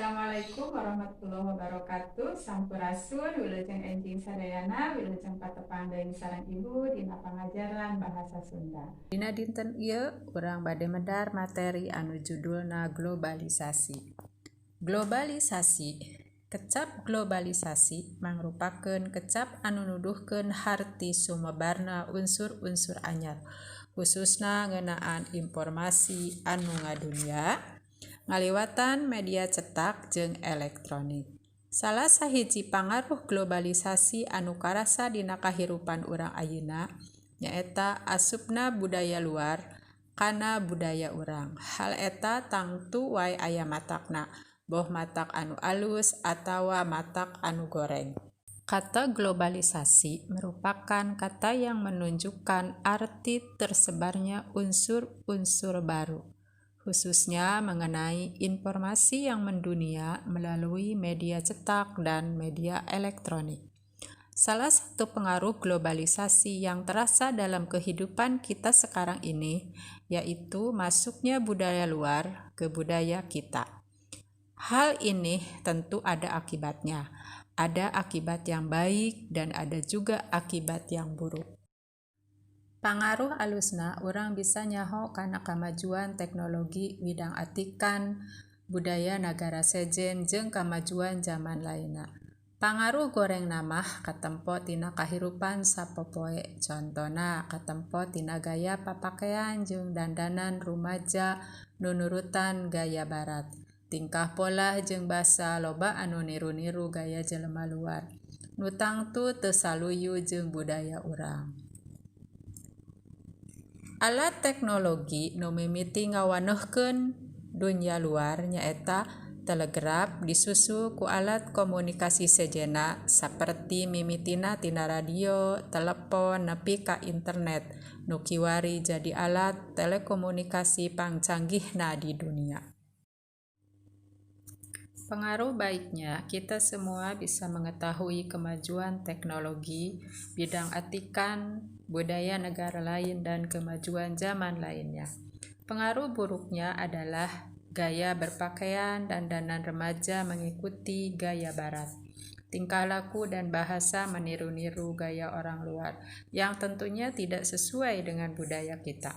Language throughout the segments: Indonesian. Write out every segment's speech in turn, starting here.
Assalamualaikum warahmatullahi wabarakatuh. Sampurasun, wilujeng enjing sadayana, wilujeng patepang deui sareng ibu dina pangajaran bahasa Sunda. Dina dinten ieu urang bade medar materi anu judulna globalisasi. Globalisasi, kecap globalisasi mangrupakeun kecap anu nuduhkeun harti sumebarna unsur-unsur anyar, khususna ngeunaan informasi anu ngadunya ngaliwatan media cetak jeung elektronik. Salah sahiji pangaruh globalisasi anu karasa dina kahirupan urang ayeuna nyaeta asupna budaya luar kana budaya urang. Hal eta tangtu wae aya matakna, boh matak anu alus atawa matak anu goreng. Kata globalisasi merupakan kata yang menunjukkan arti tersebarnya unsur-unsur baru, khususnya mengenai informasi yang mendunia melalui media cetak dan media elektronik. Salah satu pengaruh globalisasi yang terasa dalam kehidupan kita sekarang ini yaitu masuknya budaya luar ke budaya kita. Hal ini tentu ada akibatnya. Ada akibat yang baik dan ada juga akibat yang buruk. Pangaruh alusna urang bisa nyaho kana kamajuan teknologi bidang atikan budaya nagara sejen jeung kamajuan zaman lainna. Pangaruh goreng namah katempo tina kahirupan sapopoe. Contona katempo tina gaya papakean jeung dandanan rumaja nu nurutan gaya barat. Tingkah pola jeung basa loba anu niru-niru gaya jelema luar. Nu tangtu teu saluyu jeung budaya urang. Alat teknologi nu mimiti ngawaneuhkeun dunya luar nyaeta telegraf disusul ku alat komunikasi sejenna saperti mimitina tina radio, telepon, nepi ka internet nu kiwari jadi alat telekomunikasi pangcanggihna di dunia. Pengaruh baiknya, kita semua bisa mengetahui kemajuan teknologi, bidang atikan, budaya negara lain, dan kemajuan zaman lainnya. Pengaruh buruknya adalah gaya berpakaian dan dandan remaja mengikuti gaya barat. Tingkah laku dan bahasa meniru-niru gaya orang luar, yang tentunya tidak sesuai dengan budaya kita.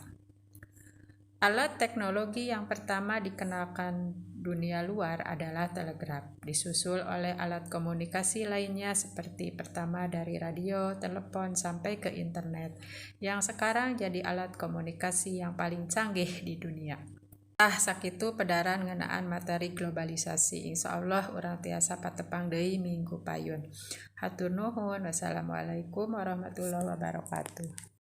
Alat teknologi yang pertama dikenalkan dunia luar adalah telegraf, disusul oleh alat komunikasi lainnya seperti pertama dari radio, telepon, sampai ke internet, yang sekarang jadi alat komunikasi yang paling canggih di dunia. Sakitu pedaran ngeunaan materi globalisasi. Insyaallah urang tiasa patepang deui minggu payun. Hatur nuhun. Wassalamualaikum warahmatullahi wabarakatuh.